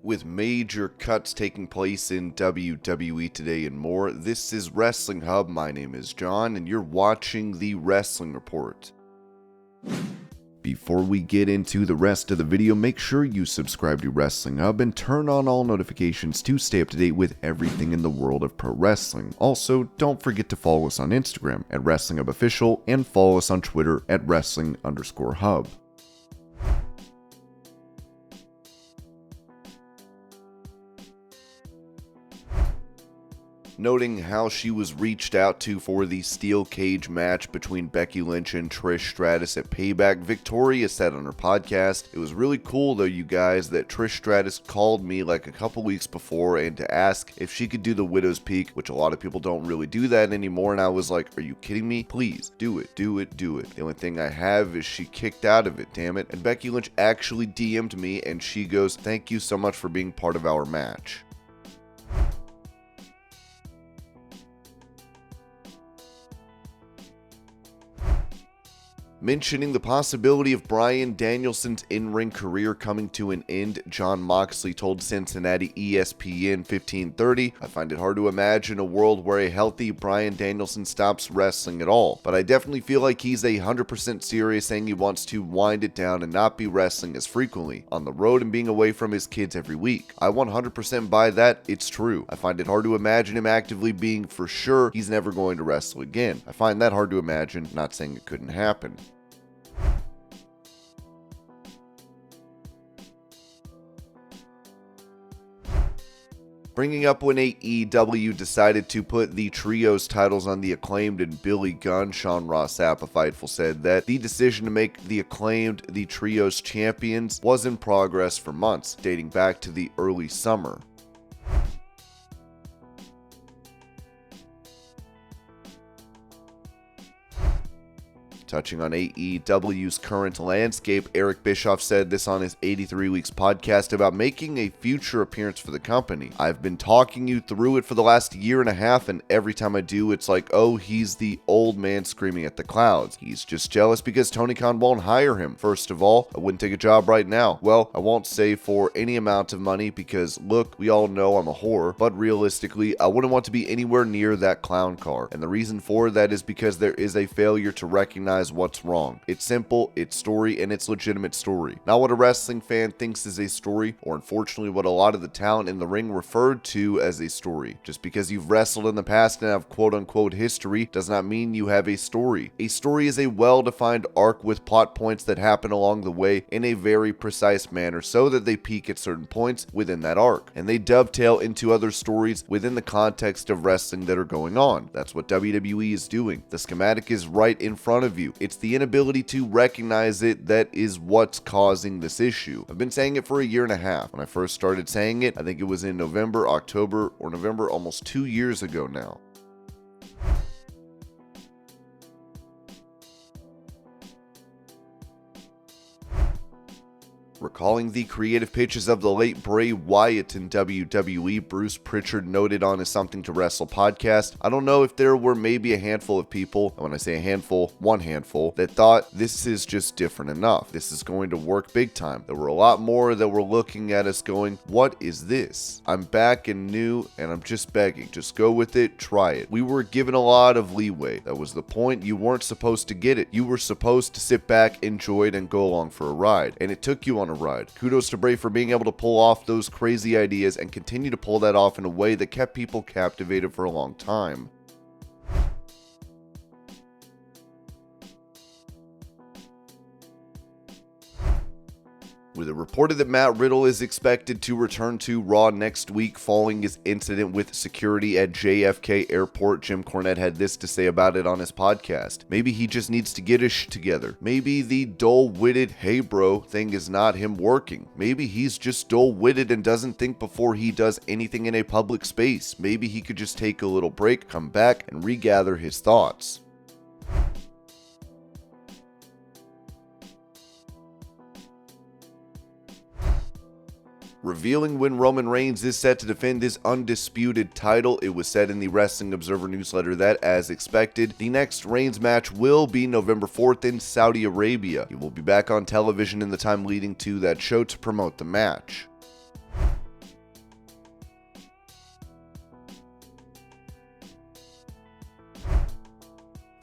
With major cuts taking place in WWE today and more, this is Wrestling Hub. My name is John, and you're watching the Wrestling Report. Before we get into the rest of the video, make sure you subscribe to Wrestling Hub and turn on all notifications to stay up to date with everything in the world of pro wrestling. Also, don't forget to follow us on Instagram at Wrestling Hub Official and follow us on Twitter at Wrestling_Hub. Noting how she was reached out to for the steel cage match between Becky Lynch and Trish Stratus at Payback, Victoria said on her podcast, "It was really cool though, you guys, that Trish Stratus called me like a couple weeks before and to ask if she could do the Widow's Peak, which a lot of people don't really do that anymore, and I was like, are you kidding me? Please, do it, do it, do it. The only thing I have is she kicked out of it, damn it." And Becky Lynch actually DM'd me and she goes, "Thank you so much for being part of our match." Mentioning the possibility of Bryan Danielson's in-ring career coming to an end, Jon Moxley told Cincinnati ESPN 1530, "I find it hard to imagine a world where a healthy Bryan Danielson stops wrestling at all, but I definitely feel like he's 100% serious saying he wants to wind it down and not be wrestling as frequently, on the road and being away from his kids every week. I 100% buy that, it's true. I find it hard to imagine him actively being for sure he's never going to wrestle again. I find that hard to imagine, not saying it couldn't happen." Bringing up when AEW decided to put the trios titles on the Acclaimed and Billy Gunn, Sean Ross Sapp of Fightful said that the decision to make the Acclaimed the trios champions was in progress for months, dating back to the early summer. Touching on AEW's current landscape, Eric Bischoff said this on his 83 Weeks podcast about making a future appearance for the company. "I've been talking you through it for the last year and a half, and every time I do, it's like, oh, he's the old man screaming at the clouds. He's just jealous because Tony Khan won't hire him. First of all, I wouldn't take a job right now. Well, I won't say for any amount of money because, look, we all know I'm a whore, but realistically, I wouldn't want to be anywhere near that clown car. And the reason for that is because there is a failure to recognize what's wrong. It's simple, it's story, and it's legitimate story. Not what a wrestling fan thinks is a story, or unfortunately what a lot of the talent in the ring referred to as a story. Just because you've wrestled in the past and have quote-unquote history does not mean you have a story. A story is a well-defined arc with plot points that happen along the way in a very precise manner so that they peak at certain points within that arc, and they dovetail into other stories within the context of wrestling that are going on. That's what WWE is doing. The schematic is right in front of you. It's the inability to recognize it that is what's causing this issue. I've been saying it for a year and a half. When I first started saying it, I think it was in October or November, almost 2 years ago now. Recalling the creative pitches of the late Bray Wyatt in WWE, Bruce Pritchard noted on his Something to Wrestle podcast, "I don't know if there were maybe a handful of people, and when I say a handful, one handful, that thought this is just different enough. This is going to work big time. There were a lot more that were looking at us going, what is this? I'm back and new, and I'm just begging. Just go with it, try it. We were given a lot of leeway. That was the point. You weren't supposed to get it. You were supposed to sit back, enjoy it, and go along for a ride. And it took you on a ride. Kudos to Bray for being able to pull off those crazy ideas and continue to pull that off in a way that kept people captivated for a long time." With it reported that Matt Riddle is expected to return to Raw next week following his incident with security at JFK Airport, Jim Cornette had this to say about it on his podcast. "Maybe he just needs to get his shit together. Maybe the dull-witted, hey bro thing is not him working. Maybe he's just dull-witted and doesn't think before he does anything in a public space. Maybe he could just take a little break, come back, and regather his thoughts." Revealing when Roman Reigns is set to defend his undisputed title, it was said in the Wrestling Observer newsletter that, as expected, the next Reigns match will be November 4th in Saudi Arabia. He will be back on television in the time leading to that show to promote the match.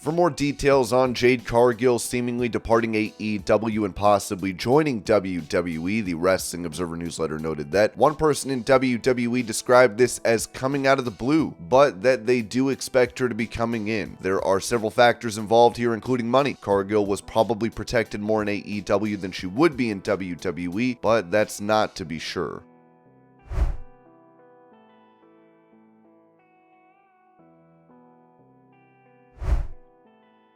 For more details on Jade Cargill seemingly departing AEW and possibly joining WWE, the Wrestling Observer newsletter noted that one person in WWE described this as coming out of the blue, but that they do expect her to be coming in. There are several factors involved here, including money. Cargill was probably protected more in AEW than she would be in WWE, but that's not to be sure.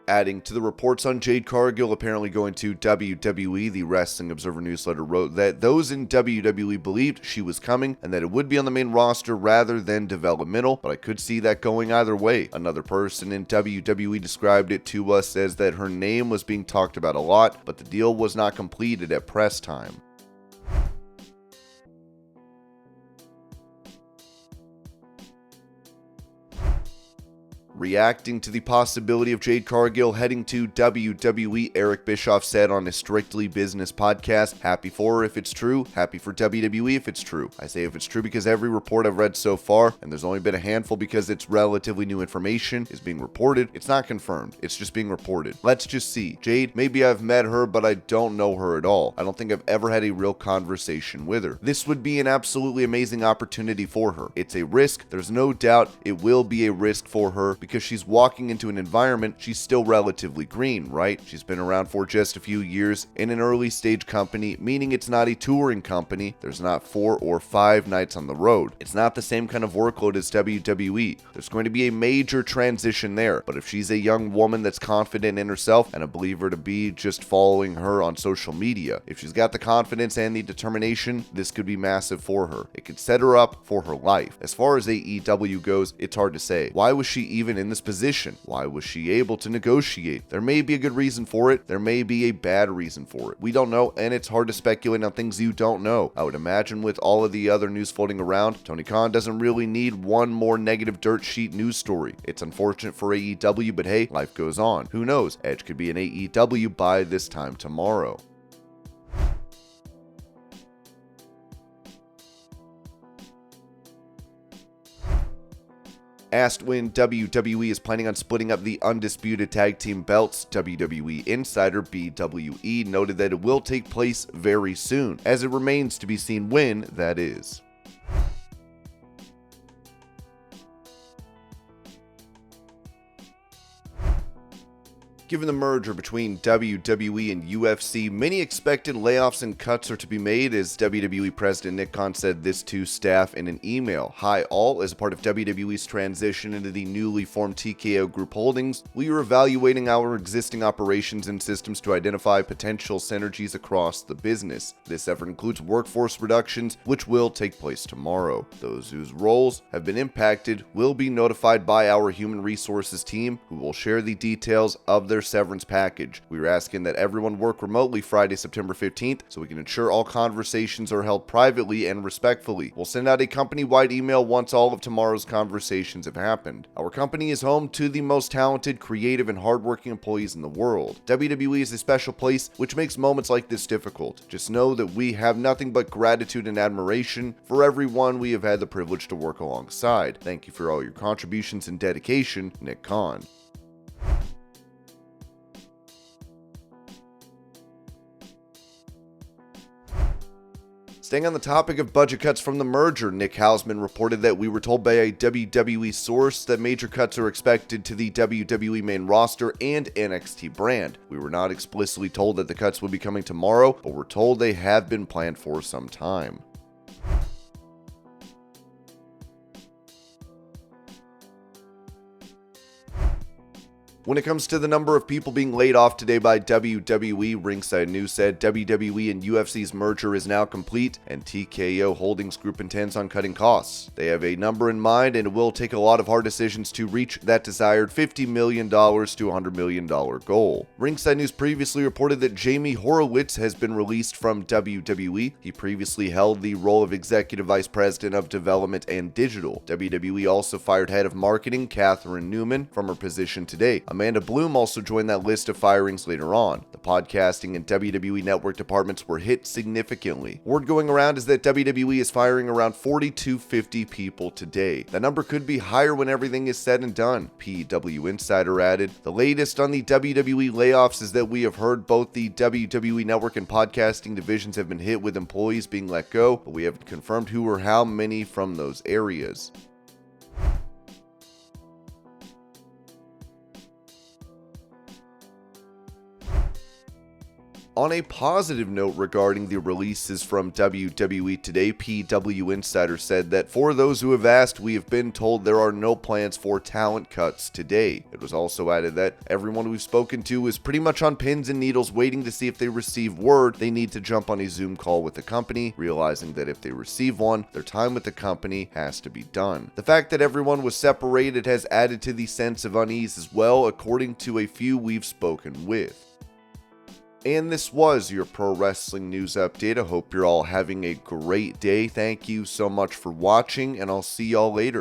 Adding to the reports on Jade Cargill apparently going to WWE, the Wrestling Observer newsletter wrote that those in WWE believed she was coming and that it would be on the main roster rather than developmental, but I could see that going either way. Another person in WWE described it to us as that her name was being talked about a lot, but the deal was not completed at press time. Reacting to the possibility of Jade Cargill heading to WWE, Eric Bischoff said on a Strictly Business podcast, happy for her if it's true, happy for WWE if it's true. I say if it's true because every report I've read so far, and there's only been a handful because it's relatively new information, is being reported. It's not confirmed, it's just being reported. Let's just see. Jade, maybe I've met her, but I don't know her at all. I don't think I've ever had a real conversation with her. This would be an absolutely amazing opportunity for her. It's a risk, there's no doubt it will be a risk for her, because she's walking into an environment she's still relatively green, right? She's been around for just a few years in an early stage company, meaning it's not a touring company. There's not 4 or 5 nights on the road. It's not the same kind of workload as WWE. There's going to be a major transition there, but if she's a young woman that's confident in herself, and I believe her to be just following her on social media, if she's got the confidence and the determination, this could be massive for her. It could set her up for her life. As far as AEW goes, it's hard to say. Why was she even in this position? Why was she able to negotiate? There may be a good reason for it. There may be a bad reason for it. We don't know, and it's hard to speculate on things you don't know. I would imagine with all of the other news floating around, Tony Khan doesn't really need one more negative dirt sheet news story. It's unfortunate for AEW, but hey, life goes on. Who knows? Edge could be in AEW by this time tomorrow. Asked when WWE is planning on splitting up the undisputed tag team belts, WWE insider BWE noted that it will take place very soon, as it remains to be seen when that is. Given the merger between WWE and UFC, many expected layoffs and cuts are to be made, as WWE President Nick Khan said this to staff in an email. Hi all, as a part of WWE's transition into the newly formed TKO Group Holdings, we are evaluating our existing operations and systems to identify potential synergies across the business. This effort includes workforce reductions, which will take place tomorrow. Those whose roles have been impacted will be notified by our human resources team, who will share the details of their severance package. We are asking that everyone work remotely Friday, September 15th, so we can ensure all conversations are held privately and respectfully. We'll send out a company-wide email once all of tomorrow's conversations have happened. Our company is home to the most talented, creative, and hardworking employees in the world. WWE is a special place, which makes moments like this difficult. Just know that we have nothing but gratitude and admiration for everyone we have had the privilege to work alongside. Thank you for all your contributions and dedication, Nick Khan. Staying on the topic of budget cuts from the merger, Nick Hausman reported that we were told by a WWE source that major cuts are expected to the WWE main roster and NXT brand. We were not explicitly told that the cuts would be coming tomorrow, but we're told they have been planned for some time. When it comes to the number of people being laid off today by WWE, Ringside News said WWE and UFC's merger is now complete, and TKO Holdings Group intends on cutting costs. They have a number in mind, and it will take a lot of hard decisions to reach that desired $50 million to $100 million goal. Ringside News previously reported that Jamie Horowitz has been released from WWE. He previously held the role of Executive Vice President of Development and Digital. WWE also fired Head of Marketing Catherine Newman from her position today. A Amanda Bloom also joined that list of firings later on. The podcasting and WWE Network departments were hit significantly. Word going around is that WWE is firing around 40 to 50 people today. That number could be higher when everything is said and done, PW Insider added. The latest on the WWE layoffs is that we have heard both the WWE Network and podcasting divisions have been hit with employees being let go, but we haven't confirmed who or how many from those areas. On a positive note regarding the releases from WWE Today, PW Insider said that for those who have asked, we have been told there are no plans for talent cuts today. It was also added that everyone we've spoken to is pretty much on pins and needles waiting to see if they receive word they need to jump on a Zoom call with the company, realizing that if they receive one, their time with the company has to be done. The fact that everyone was separated has added to the sense of unease as well, according to a few we've spoken with. And this was your pro wrestling news update. I hope you're all having a great day. Thank you so much for watching, and I'll see y'all later.